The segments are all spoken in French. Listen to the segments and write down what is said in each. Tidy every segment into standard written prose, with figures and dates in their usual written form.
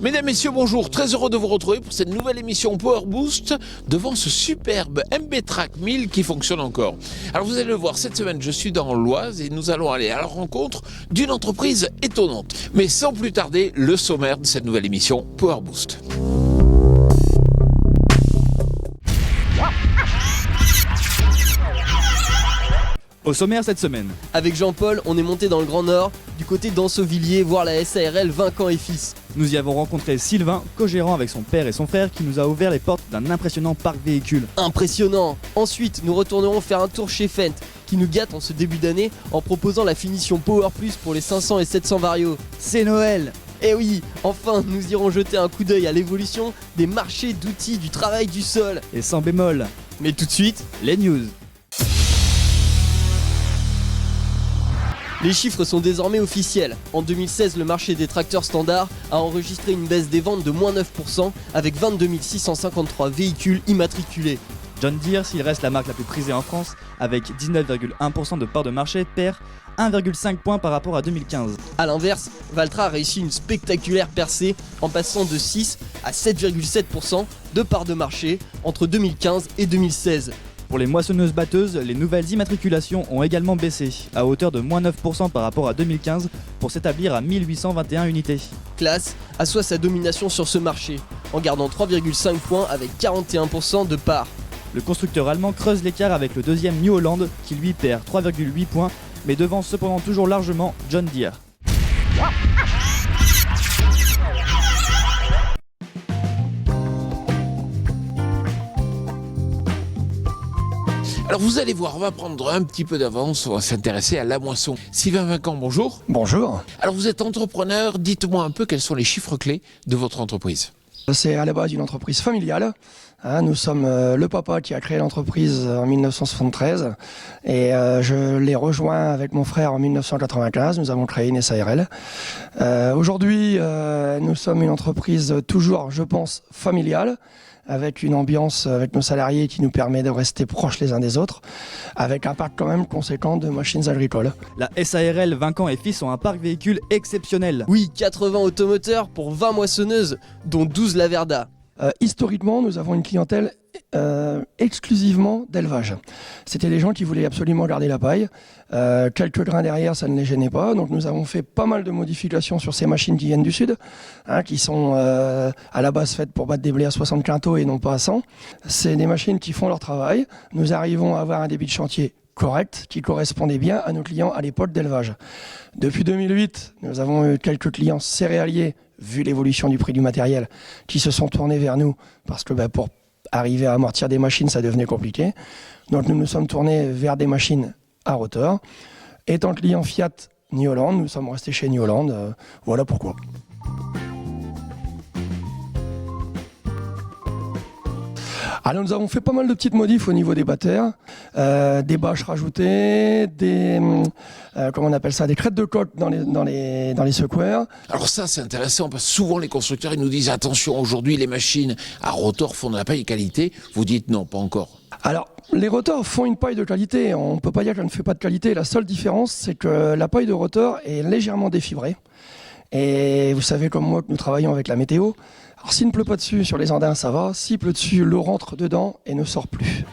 Mesdames, Messieurs, bonjour. Très heureux de vous retrouver pour cette nouvelle émission Power Boost devant ce superbe MB-Track 1000 qui fonctionne encore. Alors vous allez le voir, cette semaine je suis dans l'Oise et nous allons aller à la rencontre d'une entreprise étonnante. Mais sans plus tarder, le sommaire de cette nouvelle émission Power Boost. Au sommaire cette semaine. Avec Jean-Paul, on est monté dans le Grand Nord, du côté d'Anceauvilliers, voir la SARL Vincent et Fils. Nous y avons rencontré Sylvain, co-gérant avec son père et son frère, qui nous a ouvert les portes d'un impressionnant parc véhicule. Impressionnant. Ensuite, nous retournerons faire un tour chez Fendt, qui nous gâte en ce début d'année en proposant la finition Power Plus pour les 500 et 700 Vario. C'est Noël. Et oui, enfin, nous irons jeter un coup d'œil à l'évolution des marchés d'outils du travail du sol. Et sans bémol. Mais tout de suite, Les news. les chiffres sont désormais officiels. En 2016, le marché des tracteurs standards a enregistré une baisse des ventes de moins 9% avec 22 653 véhicules immatriculés. John Deere, s'il reste la marque la plus prisée en France, avec 19,1% de part de marché, perd 1,5 points par rapport à 2015. A l'inverse, Valtra a réussi une spectaculaire percée en passant de 6 à 7,7% de part de marché entre 2015 et 2016. Pour les moissonneuses-batteuses, les nouvelles immatriculations ont également baissé, à hauteur de moins 9% par rapport à 2015, pour s'établir à 1821 unités. Claas assoit sa domination sur ce marché, en gardant 3,5 points avec 41% de part. Le constructeur allemand creuse l'écart avec le deuxième New Holland, qui lui perd 3,8 points, mais devance cependant toujours largement John Deere. Alors vous allez voir, on va prendre un petit peu d'avance, on va s'intéresser à la moisson. Sylvain Vincent, bonjour. Bonjour. Alors vous êtes entrepreneur, dites-moi un peu quels sont les chiffres clés de votre entreprise. C'est à la base une entreprise familiale. Nous sommes le papa qui a créé l'entreprise en 1973 et je l'ai rejoint avec mon frère en 1995. Nous avons créé une SARL. Aujourd'hui, nous sommes une entreprise toujours, je pense, familiale, avec une ambiance avec nos salariés qui nous permet de rester proches les uns des autres, avec un parc quand même conséquent de machines agricoles. La SARL Vincent et Fils ont un parc véhicule exceptionnel. Oui, 80 automoteurs pour 20 moissonneuses, dont 12 Laverda. Historiquement, nous avons une clientèle exclusivement d'élevage. C'était des gens qui voulaient absolument garder la paille. Quelques grains derrière, ça ne les gênait pas. Donc nous avons fait pas mal de modifications sur ces machines qui viennent du sud, qui sont à la base faites pour battre des blés à 60 quintaux et non pas à 100. C'est des machines qui font leur travail. Nous arrivons à avoir un débit de chantier correct, qui correspondait bien à nos clients à l'époque d'élevage. Depuis 2008, nous avons eu quelques clients céréaliers, vu l'évolution du prix du matériel, qui se sont tournés vers nous, parce que pour arriver à amortir des machines, ça devenait compliqué. Donc nous nous sommes tournés vers des machines à rotor. Étant client Fiat New Holland, nous sommes restés chez New Holland. Voilà pourquoi. Alors nous avons fait pas mal de petites modifs au niveau des batteurs, des bâches rajoutées, des comment on appelle ça, des crêtes de coque dans les secoueurs. Alors ça c'est intéressant parce que souvent les constructeurs ils nous disent attention aujourd'hui les machines à rotor font de la paille de qualité, vous dites non pas encore. Alors les rotors font une paille de qualité, on ne peut pas dire qu'elle ne fait pas de qualité, la seule différence c'est que la paille de rotor est légèrement défibrée. Et vous savez comme moi que nous travaillons avec la météo. Alors s'il ne pleut pas dessus sur les andins ça va, s'il pleut dessus l'eau rentre dedans et ne sort plus.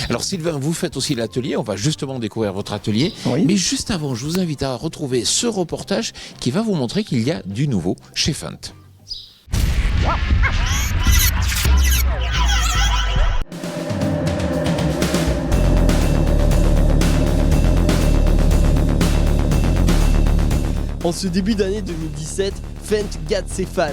Alors Sylvain, vous faites aussi l'atelier, on va justement découvrir votre atelier. Oui. Mais juste avant, je vous invite à retrouver ce reportage qui va vous montrer qu'il y a du nouveau chez Fendt. En ce début d'année 2017, Fendt gâte ses fans.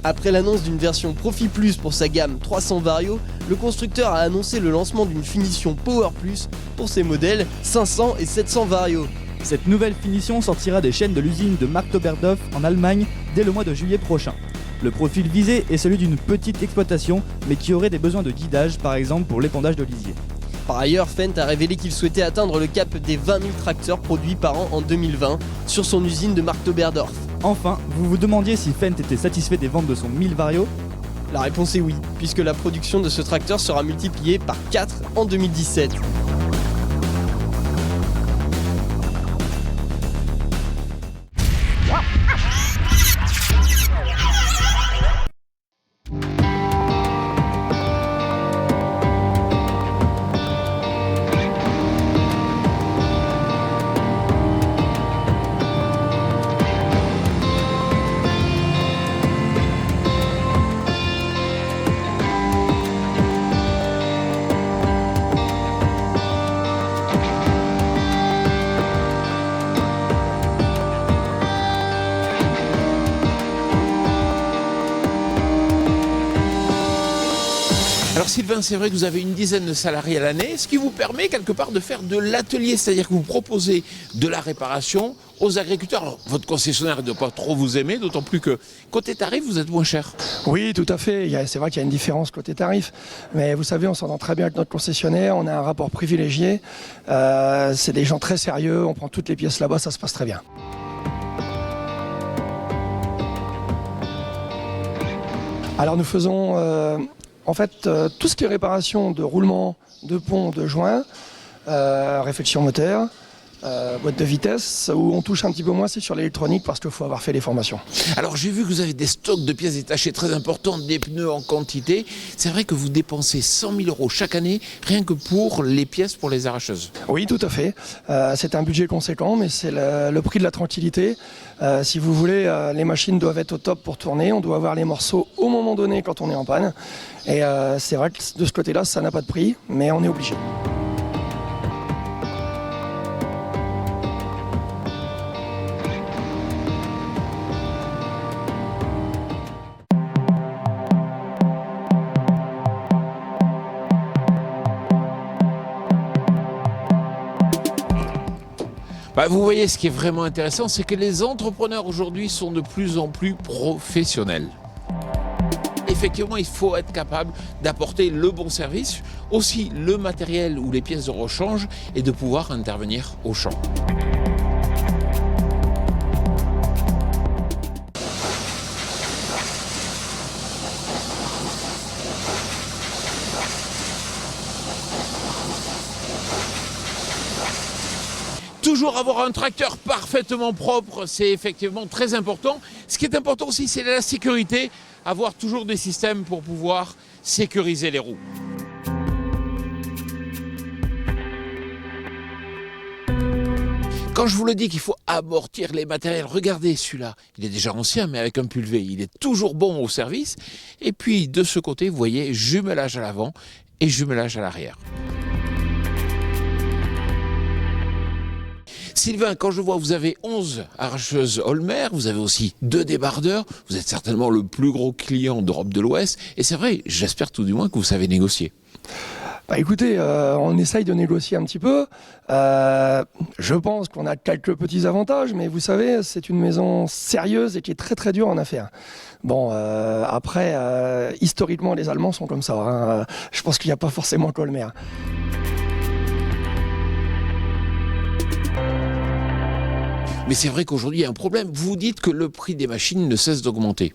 Après l'annonce d'une version Profit Plus pour sa gamme 300 Vario, le constructeur a annoncé le lancement d'une finition Power Plus pour ses modèles 500 et 700 Vario. Cette nouvelle finition sortira des chaînes de l'usine de Mark Toberdorf en Allemagne dès le mois de juillet prochain. Le profil visé est celui d'une petite exploitation, mais qui aurait des besoins de guidage, par exemple pour l'épandage de lisier. Par ailleurs, Fendt a révélé qu'il souhaitait atteindre le cap des 20 000 tracteurs produits par an en 2020 sur son usine de Mark Toberdorf. Enfin, vous vous demandiez si Fendt était satisfait des ventes de son 1000 Vario. La réponse est oui, puisque la production de ce tracteur sera multipliée par 4 en 2017. Alors Sylvain, c'est vrai que vous avez une dizaine de salariés à l'année, ce qui vous permet quelque part de faire de l'atelier, c'est-à-dire que vous proposez de la réparation aux agriculteurs. Alors, votre concessionnaire ne doit pas trop vous aimer, d'autant plus que côté tarif, vous êtes moins cher. Oui, tout à fait. C'est vrai qu'il y a une différence côté tarif. Mais vous savez, on s'entend très bien avec notre concessionnaire. On a un rapport privilégié. C'est des gens très sérieux. On prend toutes les pièces là-bas. Ça se passe très bien. Alors nous faisons tout ce qui est réparation de roulement, de pont, de joints, réflexion moteur, boîte de vitesse. Où on touche un petit peu moins, c'est sur l'électronique parce qu'il faut avoir fait les formations. Alors j'ai vu que vous avez des stocks de pièces détachées très importants, des pneus en quantité. C'est vrai que vous dépensez 100 000 € chaque année rien que pour les pièces pour les arracheuses. Oui, tout à fait. C'est un budget conséquent, mais c'est le prix de la tranquillité. Si vous voulez, les machines doivent être au top pour tourner. On doit avoir les morceaux au moment donné quand on est en panne. Et c'est vrai que de ce côté-là, ça n'a pas de prix, mais on est obligé. Vous voyez, ce qui est vraiment intéressant, c'est que les entrepreneurs aujourd'hui sont de plus en plus professionnels. Effectivement, il faut être capable d'apporter le bon service, aussi le matériel ou les pièces de rechange et de pouvoir intervenir au champ. Toujours avoir un tracteur parfaitement propre, c'est effectivement très important. Ce qui est important aussi, c'est la sécurité, avoir toujours des systèmes pour pouvoir sécuriser les roues. Quand je vous le dis qu'il faut amortir les matériels, regardez celui-là, il est déjà ancien mais avec un pulvé, il est toujours bon au service. Et puis de ce côté, vous voyez, jumelage à l'avant et jumelage à l'arrière. Sylvain, quand je vois vous avez 11 arracheuses Holmer, vous avez aussi 2 débardeurs, vous êtes certainement le plus gros client d'Europe de l'Ouest, et c'est vrai, j'espère tout du moins que vous savez négocier. Écoutez, on essaye de négocier un petit peu. Je pense qu'on a quelques petits avantages, mais vous savez, c'est une maison sérieuse et qui est très très dure en affaires. Bon, après, historiquement, les Allemands sont comme ça. Hein. Je pense qu'il n'y a pas forcément qu'Holmer. Mais c'est vrai qu'aujourd'hui, il y a un problème. Vous dites que le prix des machines ne cesse d'augmenter.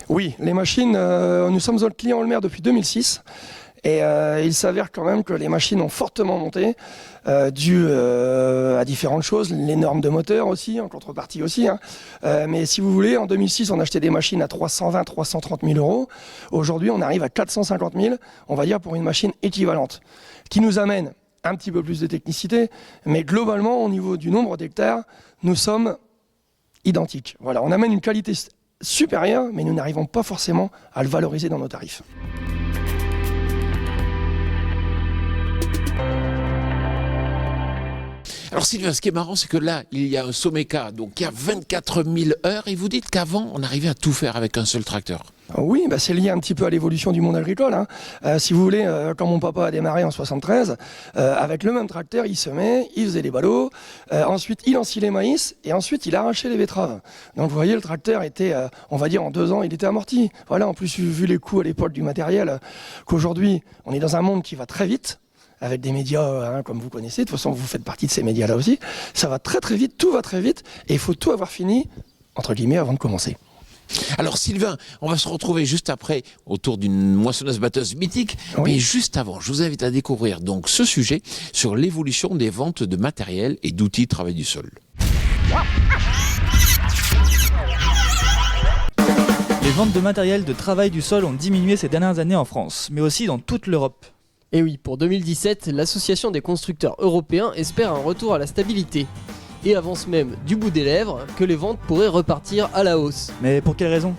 Oui, les machines, nous sommes clients Holmer depuis 2006. Et il s'avère quand même que les machines ont fortement monté, dû à différentes choses, les normes de moteur aussi, en contrepartie aussi. Hein. Mais si vous voulez, en 2006, on achetait des machines à 320 000, 330 000 €. Aujourd'hui, on arrive à 450 000, on va dire, pour une machine équivalente. Qui nous amène un petit peu plus de technicité, mais globalement, au niveau du nombre d'hectares, nous sommes identiques. Voilà, on amène une qualité supérieure, mais nous n'arrivons pas forcément à le valoriser dans nos tarifs. Alors Sylvain, ce qui est marrant, c'est que là, il y a un Someka, donc qui a 24 000 heures, et vous dites qu'avant, on arrivait à tout faire avec un seul tracteur. Oui, c'est lié un petit peu à l'évolution du monde agricole. Hein. Si vous voulez, quand mon papa a démarré en 73, avec le même tracteur, il semait, il faisait les ballots, ensuite il ensilait les maïs, et ensuite il arrachait les betteraves. Donc vous voyez, le tracteur était, on va dire en 2 ans, il était amorti. Voilà, en plus, vu les coûts à l'époque du matériel, qu'aujourd'hui, on est dans un monde qui va très vite, avec des médias comme vous connaissez, de toute façon vous faites partie de ces médias-là aussi, ça va très très vite, tout va très vite, et il faut tout avoir fini, entre guillemets, avant de commencer. Alors Sylvain, on va se retrouver juste après autour d'une moissonneuse-batteuse mythique, oui. Mais juste avant, je vous invite à découvrir donc ce sujet sur l'évolution des ventes de matériel et d'outils de travail du sol. Les ventes de matériel de travail du sol ont diminué ces dernières années en France, mais aussi dans toute l'Europe. Et oui, pour 2017, l'Association des constructeurs européens espère un retour à la stabilité. Et avance même du bout des lèvres que les ventes pourraient repartir à la hausse. Mais pour quelle raison ?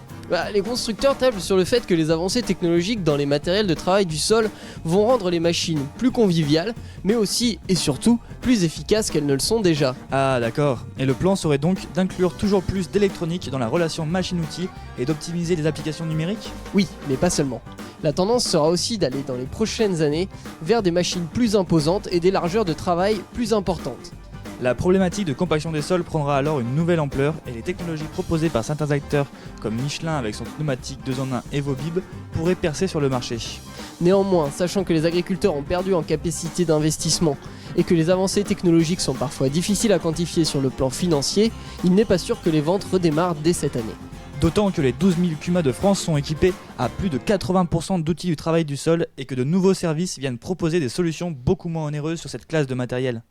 Les constructeurs tablent sur le fait que les avancées technologiques dans les matériels de travail du sol vont rendre les machines plus conviviales, mais aussi et surtout plus efficaces qu'elles ne le sont déjà. Ah d'accord. Et le plan serait donc d'inclure toujours plus d'électronique dans la relation machine-outil et d'optimiser les applications numériques ? Oui, mais pas seulement. La tendance sera aussi d'aller dans les prochaines années vers des machines plus imposantes et des largeurs de travail plus importantes. La problématique de compaction des sols prendra alors une nouvelle ampleur et les technologies proposées par certains acteurs comme Michelin avec son pneumatique 2 en 1 EvoBib pourraient percer sur le marché. Néanmoins, sachant que les agriculteurs ont perdu en capacité d'investissement et que les avancées technologiques sont parfois difficiles à quantifier sur le plan financier, il n'est pas sûr que les ventes redémarrent dès cette année. D'autant que les 12 000 CUMA de France sont équipés à plus de 80% d'outils du travail du sol et que de nouveaux services viennent proposer des solutions beaucoup moins onéreuses sur cette classe de matériel.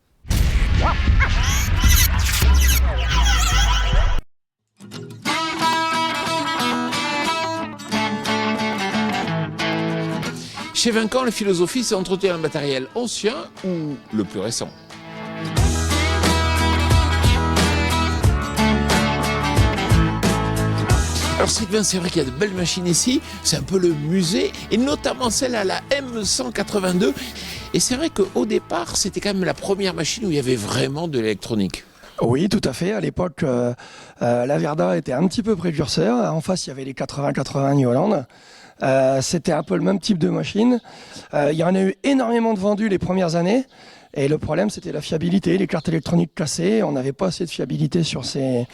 Chez Vincent, la philosophie, c'est entretenir le matériel ancien ou le plus récent. Alors Sylvain, c'est vrai qu'il y a de belles machines ici, c'est un peu le musée, et notamment celle à la M182. Et c'est vrai qu'au départ, c'était quand même la première machine où il y avait vraiment de l'électronique. Oui, tout à fait. À l'époque, la Verda était un petit peu précurseur. En face, il y avait les 80-80 New Holland. C'était un peu le même type de machine. Il y en a eu énormément de vendus les premières années. Et le problème, c'était la fiabilité, les cartes électroniques cassées. On n'avait pas assez de fiabilité sur ces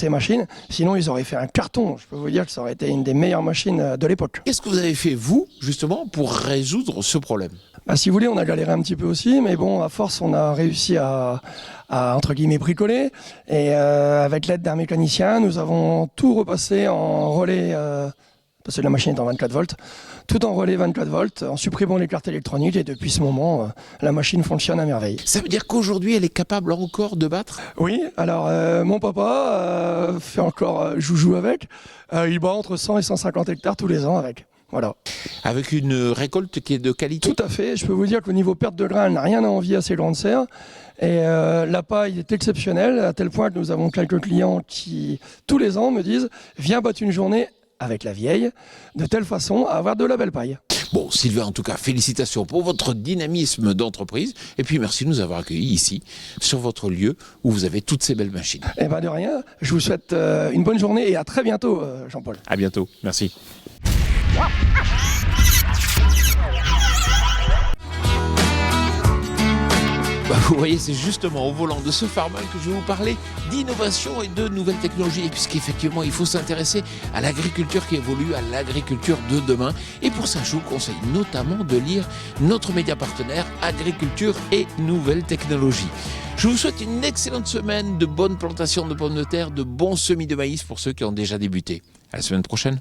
machines. Sinon, ils auraient fait un carton. Je peux vous dire que ça aurait été une des meilleures machines de l'époque. Qu'est-ce que vous avez fait, vous, justement, pour résoudre ce problème ? Si vous voulez, on a galéré un petit peu aussi. Mais bon, à force, on a réussi à entre guillemets, bricoler. Et avec l'aide d'un mécanicien, nous avons tout repassé en relais... parce que la machine est en 24 volts, tout en relais 24 volts, en supprimant les cartes électroniques, et depuis ce moment, la machine fonctionne à merveille. Ça veut dire qu'aujourd'hui, elle est capable encore de battre ? Oui, alors mon papa fait encore joujou avec, il bat entre 100 et 150 hectares tous les ans avec. Voilà. Avec une récolte qui est de qualité ? Tout à fait, je peux vous dire qu'au niveau perte de grains, elle n'a rien à envier à ces grandes serres. Et la paille est exceptionnelle, à tel point que nous avons quelques clients qui, tous les ans, me disent « Viens battre une journée avec la vieille, de telle façon à avoir de la belle paille. » Bon, Sylvain, en tout cas, félicitations pour votre dynamisme d'entreprise. Et puis, merci de nous avoir accueillis ici, sur votre lieu où vous avez toutes ces belles machines. Eh bien, de rien. Je vous souhaite une bonne journée et à très bientôt, Jean-Paul. À bientôt. Merci. Vous voyez, c'est justement au volant de ce Farman que je vais vous parler d'innovation et de nouvelles technologies. Et puisqu'effectivement, il faut s'intéresser à l'agriculture qui évolue, à l'agriculture de demain. Et pour ça, je vous conseille notamment de lire notre média partenaire Agriculture et Nouvelles Technologies. Je vous souhaite une excellente semaine, de bonnes plantations de pommes de terre, de bons semis de maïs pour ceux qui ont déjà débuté. À la semaine prochaine.